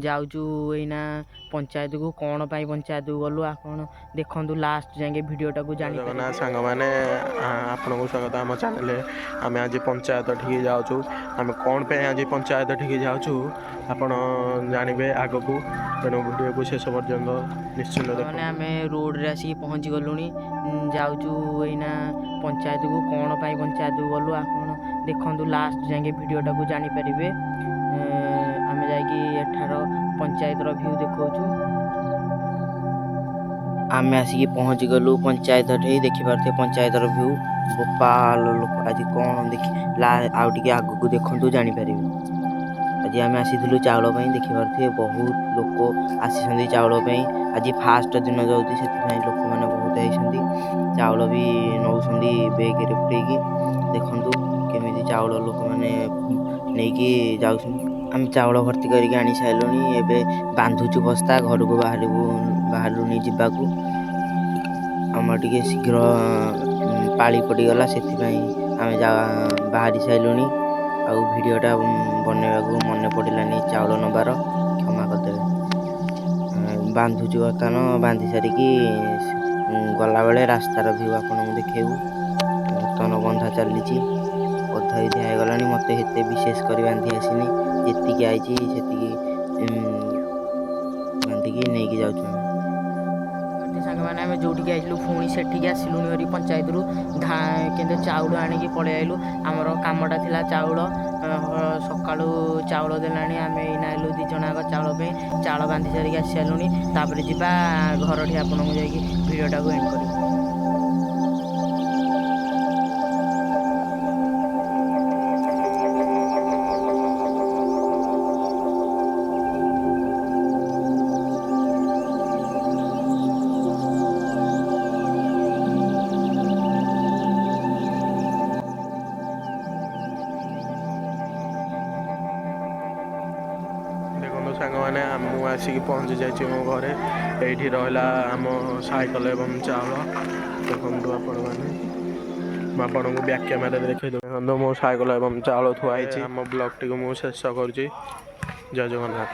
जाऊचु एना पंचायत को कौन पाई पंचायत को गलु आपण देखंतु लास्ट जाके वीडियोटा को जानि जगन्नाथ सांग मैंने आपण को स्वागत आम चैनल आम आज पंचायत ठीक जाऊँ आम कौन पे आज पंचायत ठीक जाऊँ आपण जानवे आग को तेणु वीडियो को शेष पर्यंत निश्चिंत मैंने आम रोड रे आसिक पहुँची गलुनी जाऊचु एना पंचायत को कौन पाई पंचायत को गलु आपण देखंतु लास्ट जाके वीडियोटा को जानि परिबे आम जाइकी एठार पंचायत रो व्यू देखौचु आम आसिक पहुँची गलु पंचायत देखिपारे पंचायत व्यू गोपाल लोक आज कौन देखी आउ टे आग को देखु जापर आज आम आसी चाउल देखिपारे बहुत लोक आसी चाउल आज फास्ट दिन जाऊँगी से लोक मैंने बहुत आई चाउल भी नौ बेगे पुरेकी देखु केमी चाउल लोक मैंने नहीं जाऊँ आम चाउल भर्ती करके आनी सारूँ एवं बांधुचु बस्ता घर को बाहर जावाकू आम टे शीघ्र पाली पड़गला से आम बाहरी सारूँ आउ भिडटा बनवा मन पड़ानी चाउल नबार क्षमा करदे बांधुचु बर्तमान बांधि सारिकी गला बेले रास्तार व्यू आपको देखू बर्तमान बंधा चली अधा ही दिगला मत विशेष कर बांधि आसनी जी आई बांधिकी नहीं जाऊँ सांग मैंने आम जो आइलु पुणी से आसिलुनी पंचायत रू के चाउल आणिकी पलि आइलु आमर कामटा थिला चाउल सका चाउल देला आम एना आइलु दी जनाक चाउल बांधि सारिक आसी सारूँ तापर जी घर ठी आपको जाकि भिडियोटा को एंड कर सांग मैंने आसिक पहुँची जाइए मो घर ये रहा आम साइकल एवं चाउल देखो आपण को बैक कैमेरा देखो देखो मो साइकल एवं चाउल थुआई आम ब्लॉग टी मुझे शेष कर जय जगन्नाथ।